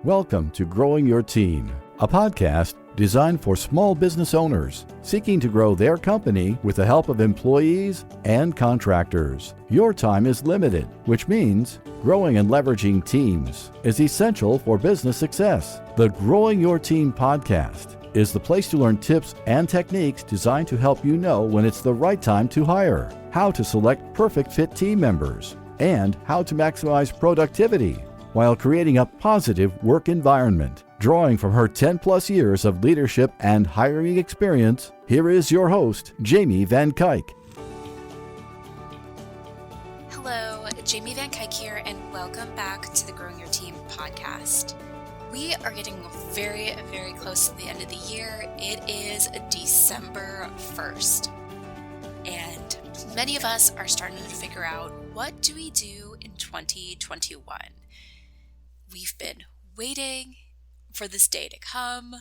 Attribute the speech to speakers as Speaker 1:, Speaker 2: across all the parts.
Speaker 1: Welcome to Growing Your Team, a podcast designed for small business owners seeking to grow their company with the help of employees and contractors. Your time is limited, which means growing and leveraging teams is essential for business success. The Growing Your Team podcast is the place to learn tips and techniques designed to help you know when it's the right time to hire, how to select perfect fit team members, and how to maximize productivity while creating a positive work environment. Drawing from her 10-plus years of leadership and hiring experience, here is your host, Jamie Van Kuyk.
Speaker 2: Hello, Jamie Van Kuyk here, and welcome back to the Growing Your Team podcast. We are getting very, very close to the end of the year. It is December 1st, and many of us are starting to figure out, what do we do in 2021? We've been waiting for this day to come.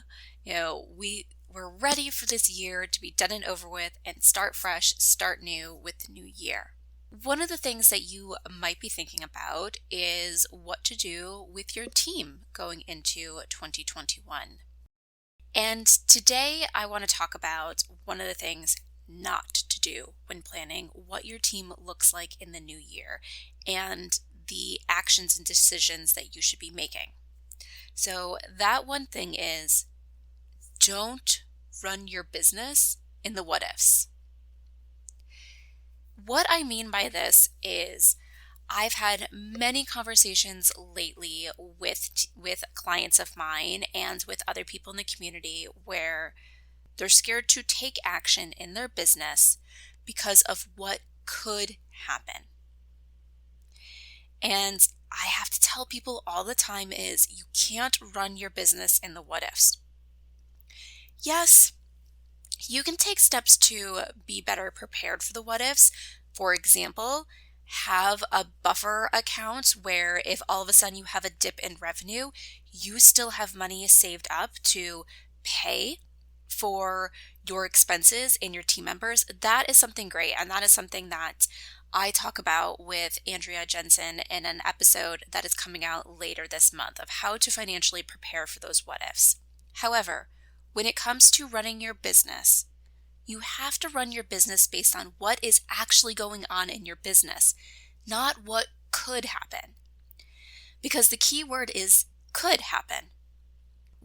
Speaker 2: We're ready for this year to be done and over with and start fresh, start new with the new year. One of the things that you might be thinking about is what to do with your team going into 2021. And today I want to talk about one of the things not to do when planning what your team looks like in the new year and the actions and decisions that you should be making. So that one thing is, don't run your business in the what-ifs. What I mean by this is, I've had many conversations lately with clients of mine and with other people in the community where they're scared to take action in their business because of what could happen. And I have to tell people all the time is, you can't run your business in the what-ifs. Yes, you can take steps to be better prepared for the what-ifs. For example, have a buffer account where if all of a sudden you have a dip in revenue, you still have money saved up to pay for your expenses and your team members. That is something great, and that is something that I talk about with Andrea Jensen in an episode that is coming out later this month of how to financially prepare for those what-ifs. However, when it comes to running your business, you have to run your business based on what is actually going on in your business, not what could happen. Because the key word is could happen.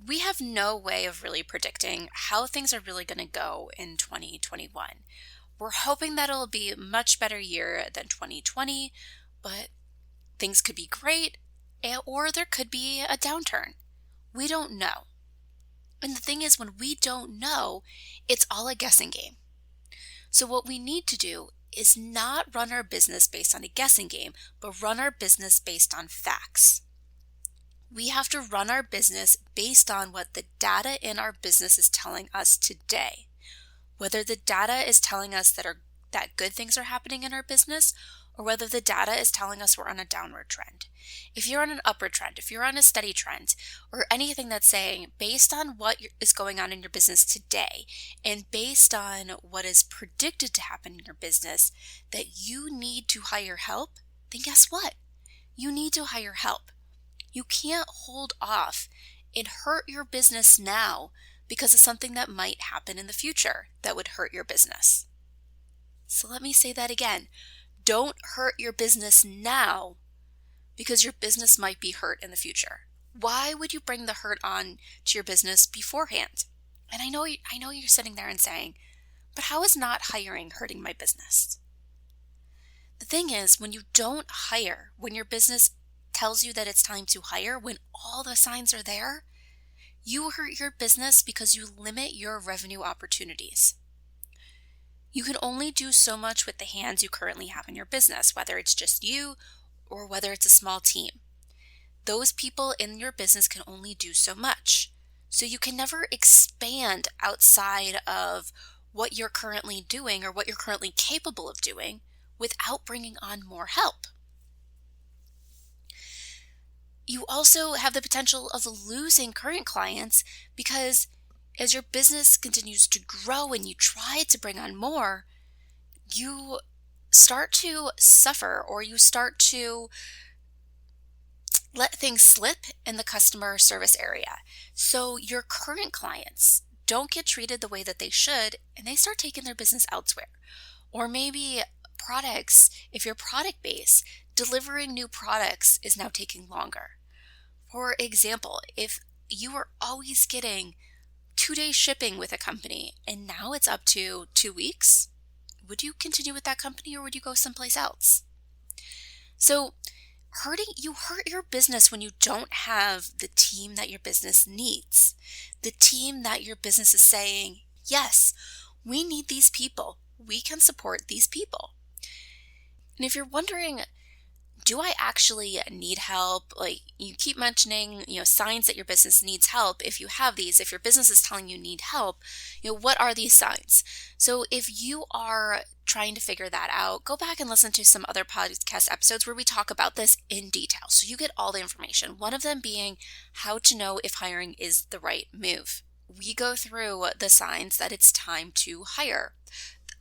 Speaker 2: We have no way of really predicting how things are really going to go in 2021. We're hoping that it'll be a much better year than 2020, but things could be great, or there could be a downturn. We don't know. And the thing is, when we don't know, it's all a guessing game. So what we need to do is not run our business based on a guessing game, but run our business based on facts. We have to run our business based on what the data in our business is telling us today. Whether the data is telling us that good things are happening in our business, or whether the data is telling us we're on a downward trend. If you're on an upward trend, if you're on a steady trend, or anything that's saying based on what is going on in your business today, and based on what is predicted to happen in your business, that you need to hire help, then guess what? You need to hire help. You can't hold off and hurt your business now because of something that might happen in the future that would hurt your business. So let me say that again. Don't hurt your business now because your business might be hurt in the future. Why would you bring the hurt on to your business beforehand? And I know you're sitting there and saying, but how is not hiring hurting my business? The thing is, when you don't hire, when your business tells you that it's time to hire, when all the signs are there, you hurt your business because you limit your revenue opportunities. You can only do so much with the hands you currently have in your business, whether it's just you or whether it's a small team. Those people in your business can only do so much. So you can never expand outside of what you're currently doing or what you're currently capable of doing without bringing on more help. You also have the potential of losing current clients because as your business continues to grow and you try to bring on more, you start to suffer or you start to let things slip in the customer service area. So your current clients don't get treated the way that they should and they start taking their business elsewhere. Or maybe products, if you're product based, delivering new products is now taking longer. For example, if you were always getting 2 day shipping with a company and now it's up to 2 weeks, would you continue with that company or would you go someplace else? So you hurt your business when you don't have the team that your business needs. The team that your business is saying, yes, we need these people. We can support these people. And if you're wondering, do I actually need help? Like you keep mentioning, signs that your business needs help. If you have these, if your business is telling you need help, what are these signs? So if you are trying to figure that out, go back and listen to some other podcast episodes where we talk about this in detail. So you get all the information. One of them being how to know if hiring is the right move. We go through the signs that it's time to hire.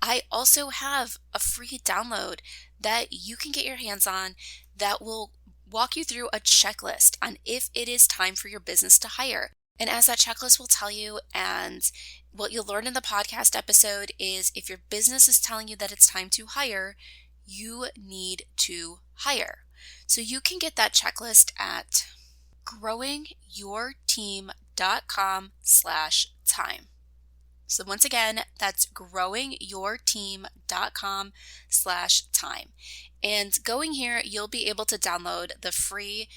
Speaker 2: I also have a free download that you can get your hands on that will walk you through a checklist on if it is time for your business to hire. And as that checklist will tell you, and what you'll learn in the podcast episode is if your business is telling you that it's time to hire, you need to hire. So you can get that checklist at growingyourteam.com/time. So once again, that's growingyourteam.com/time. And going here, you'll be able to download the free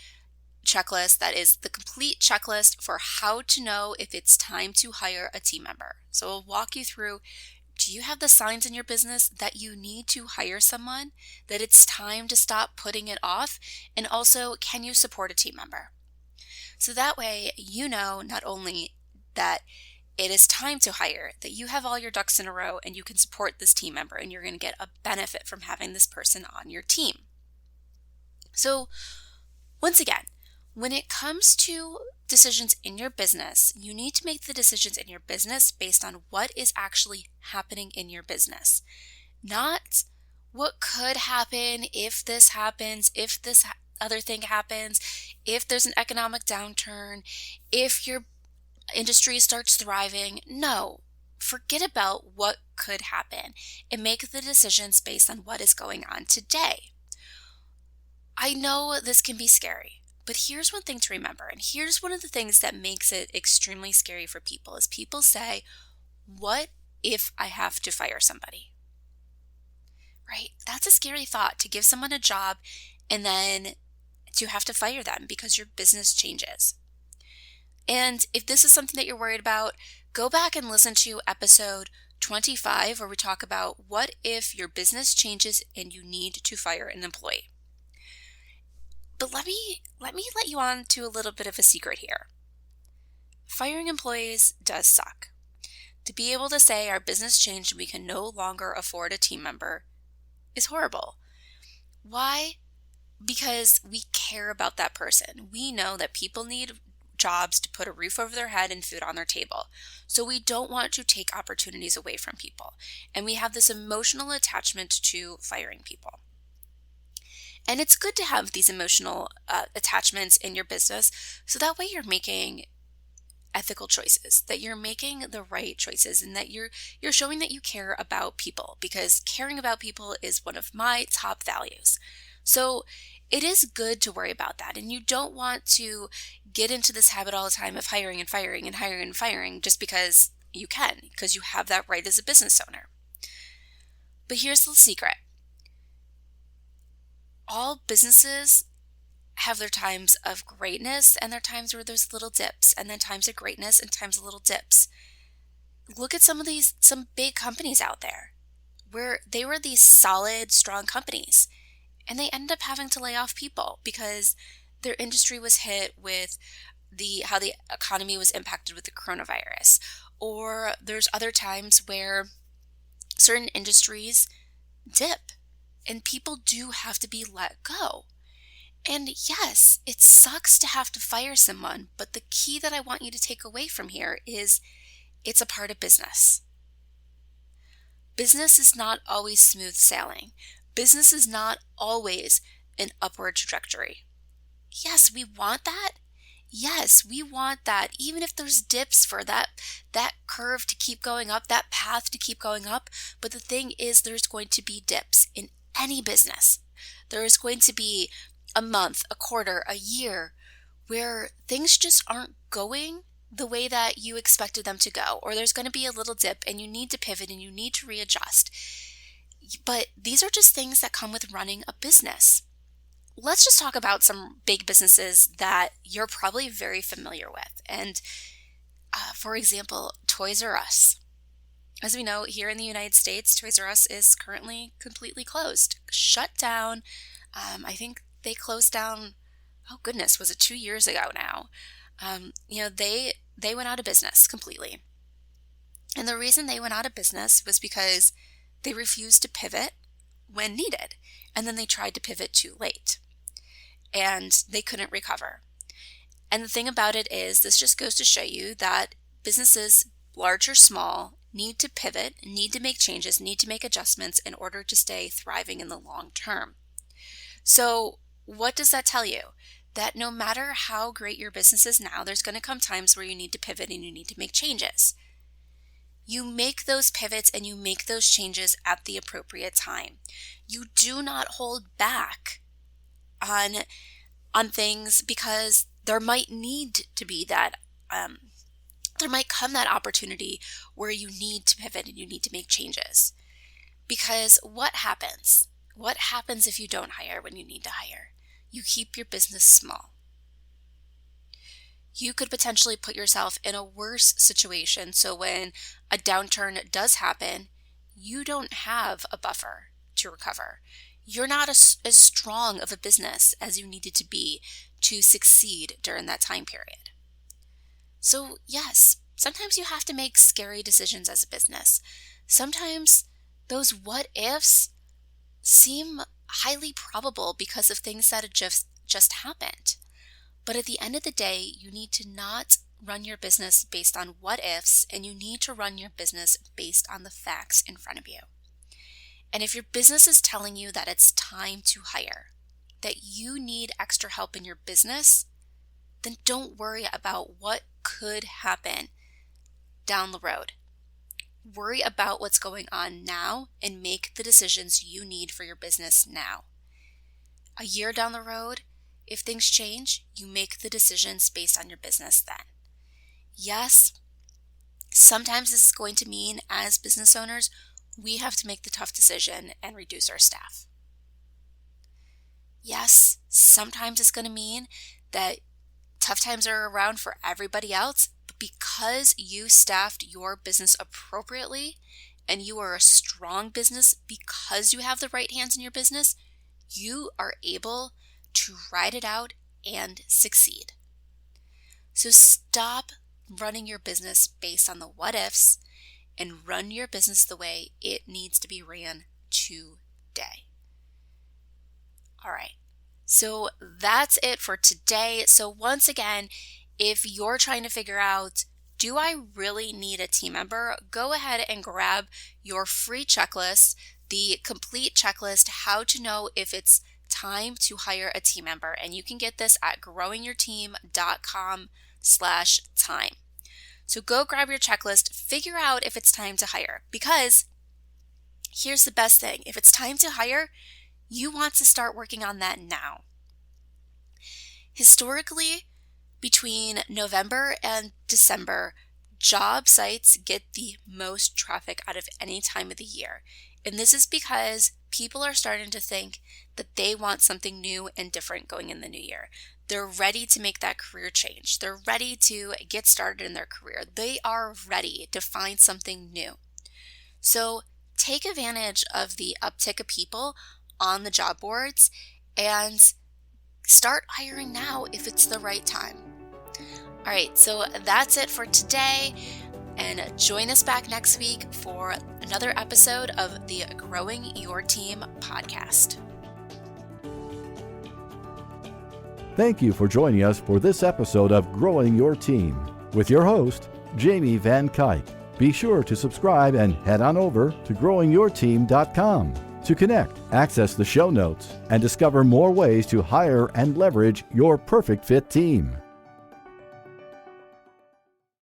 Speaker 2: checklist that is the complete checklist for how to know if it's time to hire a team member. So we'll walk you through, do you have the signs in your business that you need to hire someone, that it's time to stop putting it off? And also, can you support a team member? So that way, not only that it is time to hire, that you have all your ducks in a row and you can support this team member and you're going to get a benefit from having this person on your team. So once again, when it comes to decisions in your business, you need to make the decisions in your business based on what is actually happening in your business, not what could happen if this happens, if this other thing happens, if there's an economic downturn, if your industry starts thriving. No, forget about what could happen and make the decisions based on what is going on today. I know this can be scary, but here's one thing to remember, and here's one of the things that makes it extremely scary for people is people say, what if I have to fire somebody? Right? That's a scary thought, to give someone a job and then to have to fire them because your business changes. And if this is something that you're worried about, go back and listen to episode 25 where we talk about what if your business changes and you need to fire an employee. But let me let you on to a little bit of a secret here. Firing employees does suck. To be able to say our business changed and we can no longer afford a team member is horrible. Why? Because we care about that person. We know that people need jobs to put a roof over their head and food on their table. So we don't want to take opportunities away from people. And we have this emotional attachment to firing people. And it's good to have these emotional attachments in your business so that way you're making ethical choices, that you're making the right choices, and that you're showing that you care about people, because caring about people is one of my top values. So it is good to worry about that, and you don't want to get into this habit all the time of hiring and firing and hiring and firing just because you can, because you have that right as a business owner. But here's the secret. All businesses have their times of greatness and their times where there's little dips, and then times of greatness and times of little dips. Look at some big companies out there where they were these solid, strong companies, and they ended up having to lay off people because their industry was hit with how the economy was impacted with the coronavirus. Or there's other times where certain industries dip and people do have to be let go. And yes, it sucks to have to fire someone, but the key that I want you to take away from here is it's a part of business. Business is not always smooth sailing. Business is not always an upward trajectory. Yes, we want that. Yes, we want that. Even if there's dips for that curve to keep going up, that path to keep going up. But the thing is, there's going to be dips in any business. There is going to be a month, a quarter, a year where things just aren't going the way that you expected them to go, or there's going to be a little dip and you need to pivot and you need to readjust. But these are just things that come with running a business. Let's just talk about some big businesses that you're probably very familiar with. And for example, Toys R Us. As we know, here in the United States, Toys R Us is currently completely closed, shut down. I think they closed down, oh goodness, was it 2 years ago now? They went out of business completely. And the reason they went out of business was because they refused to pivot when needed. And then they tried to pivot too late. And they couldn't recover. And the thing about it is, this just goes to show you that businesses, large or small, need to pivot, need to make changes, need to make adjustments in order to stay thriving in the long term. So what does that tell you? That no matter how great your business is now, there's going to come times where you need to pivot and you need to make changes. You make those pivots and you make those changes at the appropriate time. You do not hold back on things because there might need to be that, there might come that opportunity where you need to pivot and you need to make changes. Because what happens? What happens if you don't hire when you need to hire? You keep your business small. You could potentially put yourself in a worse situation. So when a downturn does happen, you don't have a buffer to recover. You're not as strong of a business as you needed to be to succeed during that time period. So yes, sometimes you have to make scary decisions as a business. Sometimes those what-ifs seem highly probable because of things that had just happened. But at the end of the day, you need to not run your business based on what-ifs, and you need to run your business based on the facts in front of you. And if your business is telling you that it's time to hire, that you need extra help in your business, then don't worry about what could happen down the road. Worry about what's going on now and make the decisions you need for your business now. A year down the road, if things change, you make the decisions based on your business then. Yes, sometimes this is going to mean as business owners, we have to make the tough decision and reduce our staff. Yes, sometimes it's going to mean that tough times are around for everybody else, but because you staffed your business appropriately and you are a strong business because you have the right hands in your business, you are able to ride it out and succeed. So stop running your business based on the what-ifs and run your business the way it needs to be ran today. All right. So that's it for today. So once again, if you're trying to figure out, do I really need a team member? Go ahead and grab your free checklist, the complete checklist, how to know if it's time to hire a team member. And you can get this at growingyourteam.com/time. So go grab your checklist, figure out if it's time to hire, because here's the best thing. If it's time to hire, you want to start working on that now. Historically, between November and December, job sites get the most traffic out of any time of the year. And this is because people are starting to think that they want something new and different going in the new year. They're ready to make that career change. They're ready to get started in their career. They are ready to find something new. So take advantage of the uptick of people on the job boards and start hiring now if it's the right time. All right, so that's it for today. And join us back next week for another episode of the Growing Your Team podcast.
Speaker 1: Thank you for joining us for this episode of Growing Your Team with your host, Jamie Van Kuyk. Be sure to subscribe and head on over to growingyourteam.com To connect, access the show notes and discover more ways to hire and leverage your perfect fit team.